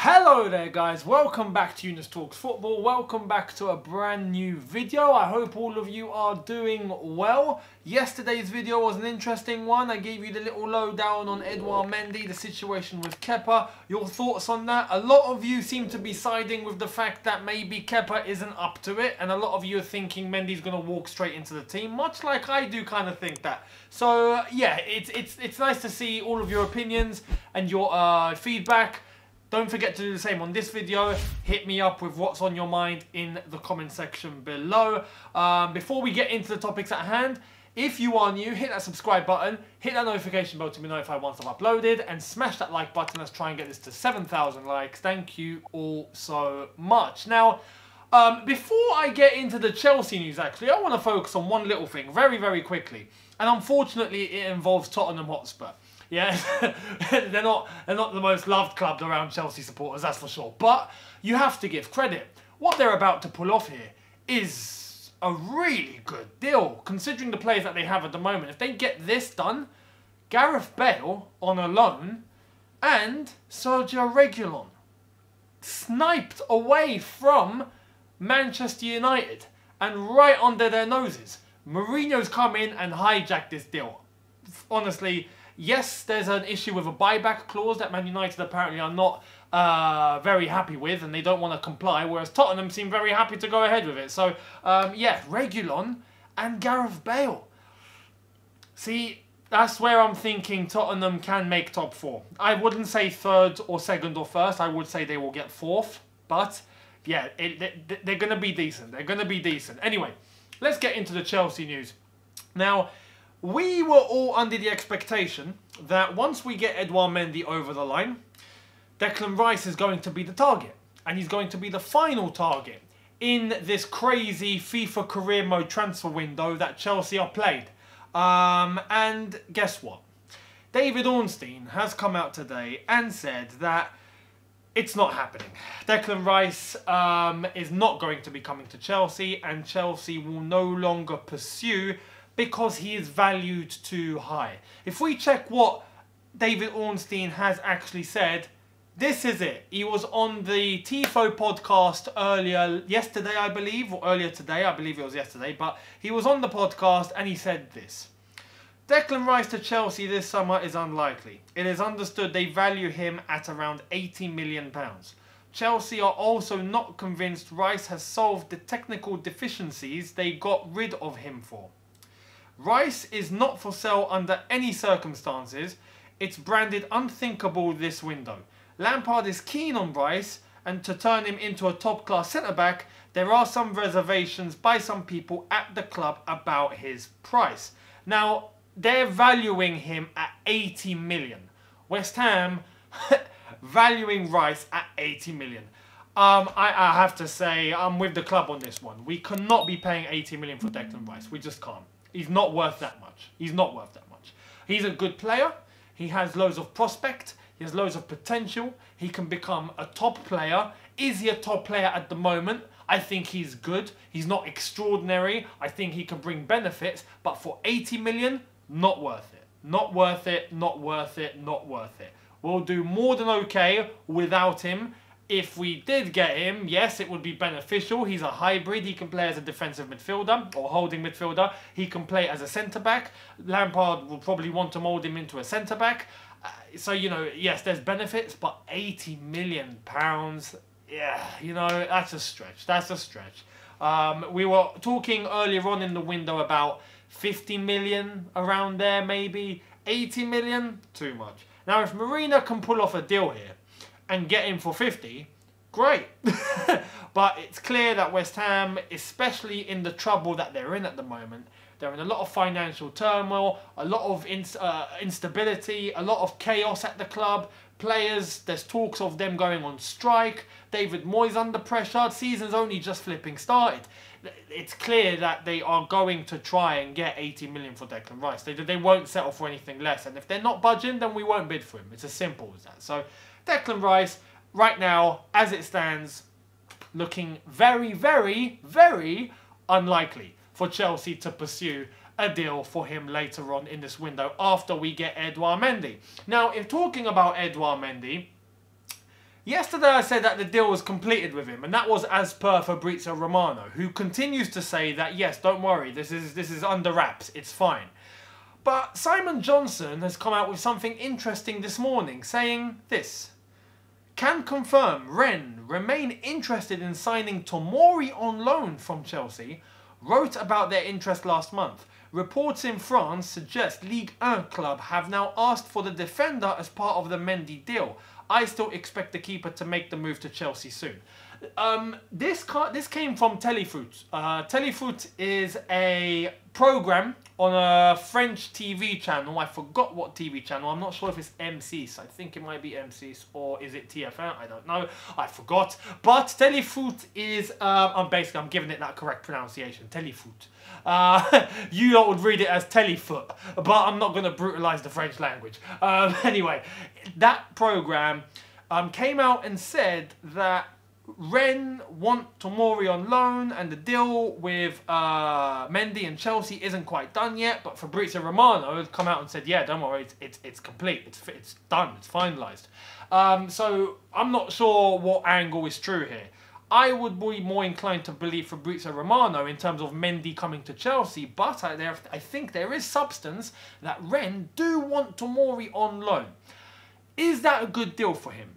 Hello there guys, welcome back to Younes Talks Football, welcome back to a brand new video. I hope all of you are doing well. Yesterday's video was an interesting one. I gave you the little lowdown on Edouard Mendy, the situation with Kepa. Your thoughts on that? A lot of you seem to be siding with the fact that maybe Kepa isn't up to it, and a lot of you are thinking Mendy's going to walk straight into the team, much like I do kind of think that. So yeah, it's nice to see all of your opinions and your feedback. Don't forget to do the same on this video. Hit me up with what's on your mind in the comment section below. Before we get into the topics at hand, if you are new, hit that subscribe button, hit that notification bell to be notified once I've uploaded, and smash that like button. Let's try and get this to 7,000 likes. Thank you all so much. Now, before I get into the Chelsea news, actually, I want to focus on one little thing very, very quickly. And unfortunately, it involves Tottenham Hotspur. Yeah, they're not the most loved club around Chelsea supporters, that's for sure. But you have to give credit. What they're about to pull off here is a really good deal, considering the players that they have at the moment. If they get this done, Gareth Bale on a loan and Sergio Reguilon sniped away from Manchester United and right under their noses. Mourinho's come in and hijacked this deal. Honestly, yes, there's an issue with a buyback clause that Man United apparently are not very happy with, and they don't want to comply, whereas Tottenham seem very happy to go ahead with it. So, yeah, Reguilon and Gareth Bale. See, that's where I'm thinking Tottenham can make top four. I wouldn't say third or second or first. I would say they will get fourth. But, yeah, they're going to be decent. They're going to be decent. Anyway, let's get into the Chelsea news. Now, we were all under the expectation that once we get Edouard Mendy over the line, Declan Rice is going to be the target. And he's going to be the final target in this crazy FIFA career mode transfer window that Chelsea are played. And guess what? David Ornstein has come out today and said that it's not happening. Declan Rice is not going to be coming to Chelsea, and Chelsea will no longer pursue because he is valued too high. If we check what David Ornstein has actually said, this is it. He was on the TIFO Podcast yesterday, I believe, or earlier today. I believe it was yesterday, but he was on the podcast and he said this. Declan Rice to Chelsea this summer is unlikely. It is understood they value him at around £80 million. Chelsea are also not convinced Rice has solved the technical deficiencies they got rid of him for. Rice is not for sale under any circumstances. It's branded unthinkable this window. Lampard is keen on Rice, and to turn him into a top-class centre-back, there are some reservations by some people at the club about his price. Now, they're valuing him at 80 million. West Ham valuing Rice at 80 million. I have to say, I'm with the club on this one. We cannot be paying 80 million for Declan Rice. We just can't. He's not worth that much. He's not worth that much. He's a good player. He has loads of prospect. He has loads of potential. He can become a top player. Is he a top player at the moment? I think he's good. He's not extraordinary. I think he can bring benefits. But for 80 million, not worth it. Not worth it, not worth it, not worth it. We'll do more than okay without him. If we did get him, yes, it would be beneficial. He's a hybrid. He can play as a defensive midfielder or holding midfielder. He can play as a centre-back. Lampard will probably want to mould him into a centre-back. So, you know, yes, there's benefits, but £80 million, yeah, you know, that's a stretch. That's a stretch. We were talking earlier on in the window about 50 million, around there maybe. 80 million, too much. Now, if Mourinho can pull off a deal here and get him for 50, great. But it's clear that West Ham, especially in the trouble that they're in at the moment, they're in a lot of financial turmoil, a lot of instability, a lot of chaos at the club. Players, there's talks of them going on strike. David Moyes under pressure. Season's only just flipping started. It's clear that they are going to try and get 80 million for Declan Rice. They won't settle for anything less. And if they're not budging, then we won't bid for him. It's as simple as that. So Declan Rice, right now, as it stands, looking very, very, very unlikely for Chelsea to pursue a deal for him later on in this window after we get Edouard Mendy. Now, if talking about Edouard Mendy, Yesterday I said that the deal was completed with him, and that was as per Fabrizio Romano, who continues to say that, yes, don't worry, this is under wraps, it's fine. But Simon Johnson has come out with something interesting this morning, saying this. Can confirm Rennes remain interested in signing Tomori on loan from Chelsea, wrote about their interest last month. Reports in France suggest Ligue 1 club have now asked for the defender as part of the Mendy deal. I still expect the keeper to make the move to Chelsea soon. This came from Téléfoot. Téléfoot is a program on a French TV channel. I forgot what TV channel. I'm not sure if it's M6. I think it might be M6, or is it TF1? I don't know. I forgot. But Téléfoot is, I'm giving it that correct pronunciation. Téléfoot. You lot would read it as Téléfoot, but I'm not going to brutalise the French language. Anyway, that program came out and said that Rennes want Tomori on loan, and the deal with Mendy and Chelsea isn't quite done yet, but Fabrizio Romano has come out and said, yeah, don't worry, it's complete, it's done, it's finalised. So I'm not sure what angle is true here. I would be more inclined to believe Fabrizio Romano in terms of Mendy coming to Chelsea, but I think there is substance that Rennes do want Tomori on loan. Is that a good deal for him?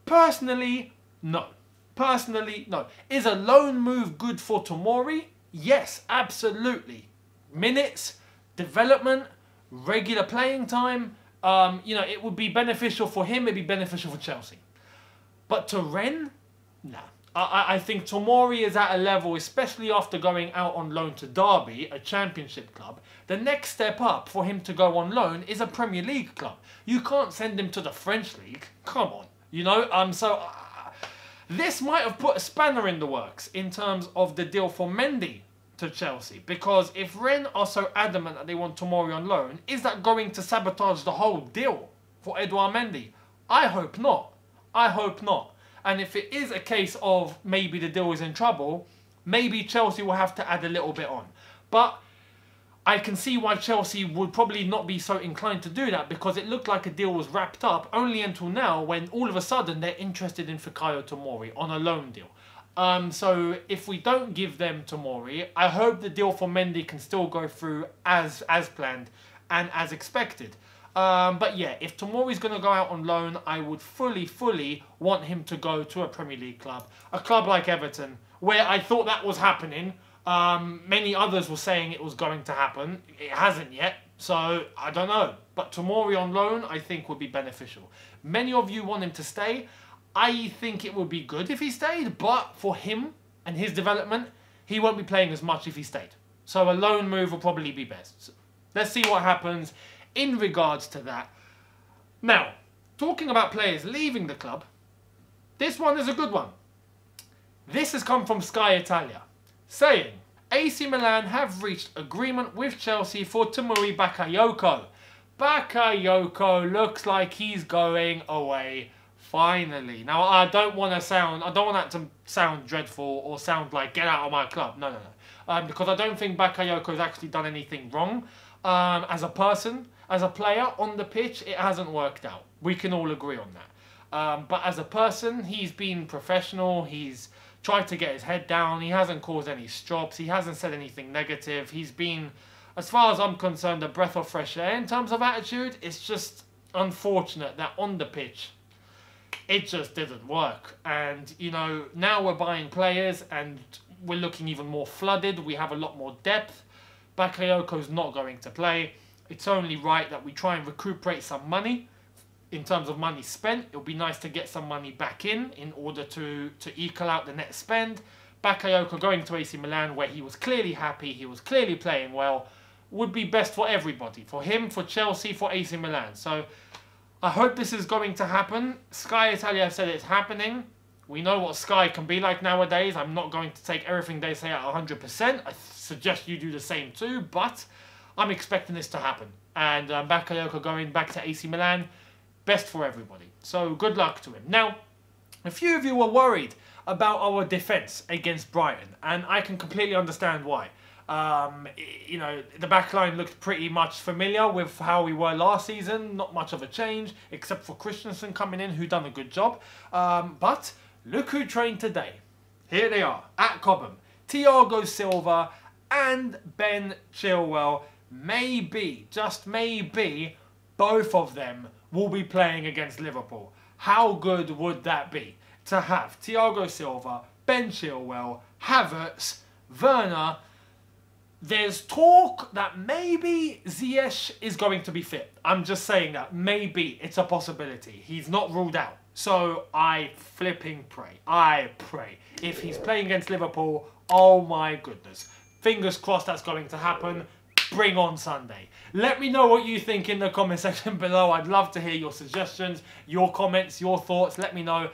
Personally, no. Personally, no. Is a loan move good for Tomori? Yes, absolutely. Minutes, development, regular playing time. It would be beneficial for him. It'd be beneficial for Chelsea. But to Rennes? Nah. I think Tomori is at a level, especially after going out on loan to Derby, a championship club. The next step up for him to go on loan is a Premier League club. You can't send him to the French league. Come on. This might have put a spanner in the works in terms of the deal for Mendy to Chelsea. Because if Rennes are so adamant that they want Tomori on loan, is that going to sabotage the whole deal for Edouard Mendy? I hope not. I hope not. And if it is a case of maybe the deal is in trouble, maybe Chelsea will have to add a little bit on. But I can see why Chelsea would probably not be so inclined to do that, because it looked like a deal was wrapped up only until now, when all of a sudden they're interested in Fikayo Tomori on a loan deal. So if we don't give them Tomori, I hope the deal for Mendy can still go through as planned and as expected. But yeah, if Tomori's going to go out on loan, I would fully want him to go to a Premier League club. A club like Everton, where I thought that was happening. Many others were saying it was going to happen. It hasn't yet, so I don't know. But Tomori on loan, I think, would be beneficial. Many of you want him to stay. I think it would be good if he stayed, but for him and his development, he won't be playing as much if he stayed. So a loan move will probably be best. So let's see what happens in regards to that. Now, talking about players leaving the club, this one is a good one. This has come from Sky Italia, saying AC Milan have reached agreement with Chelsea for Tomori Bakayoko. Bakayoko looks like he's going away finally. Now, I don't want that to sound dreadful or sound like get out of my club. No. Because I don't think Bakayoko has actually done anything wrong. As a person, as a player on the pitch, it hasn't worked out. We can all agree on that. But as a person, he's been professional. He's tried to get his head down. He hasn't caused any strops. He hasn't said anything negative. He's been, as far as I'm concerned, a breath of fresh air in terms of attitude. It's just unfortunate that on the pitch, it just didn't work. And, now we're buying players and we're looking even more flooded. We have a lot more depth. Bakayoko's not going to play. It's only right that we try and recuperate some money. In terms of money spent, it would be nice to get some money back in order to equal out the net spend. Bakayoko going to AC Milan, where he was clearly happy, he was clearly playing well, would be best for everybody. For him, for Chelsea, for AC Milan. So I hope this is going to happen. Sky Italia have said it's happening. We know what Sky can be like nowadays. I'm not going to take everything they say at 100%. I suggest you do the same too, but I'm expecting this to happen. And Bakayoko going back to AC Milan, best for everybody. So good luck to him. Now, a few of you were worried about our defence against Brighton, and I can completely understand why. You know, the back line looked pretty much familiar with how we were last season. Not much of a change, except for Christensen coming in, who done a good job. But look who trained today. Here they are, at Cobham. Thiago Silva and Ben Chilwell. Maybe, just maybe, both of them will be playing against Liverpool. How good would that be? To have Thiago Silva, Ben Chilwell, Havertz, Werner. There's talk that maybe Ziyech is going to be fit. I'm just saying that. Maybe. It's a possibility. He's not ruled out. So I flipping pray. I pray. If he's playing against Liverpool, oh my goodness. Fingers crossed that's going to happen. Bring on Sunday. Let me know what you think in the comment section below. I'd love to hear your suggestions, your comments, your thoughts. Let me know.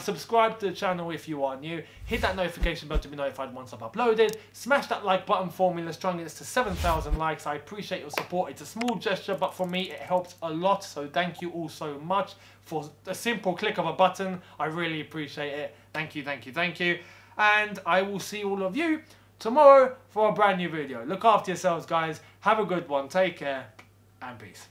Subscribe to the channel if you are new. Hit that notification bell to be notified once I've uploaded. Smash that like button for me. Let's try and get this to 7,000 likes. I appreciate your support. It's a small gesture, but for me, it helps a lot. So thank you all so much for a simple click of a button. I really appreciate it. Thank you, thank you, thank you. And I will see all of you tomorrow for a brand new video. Look after yourselves, guys. Have a good one. Take care and peace.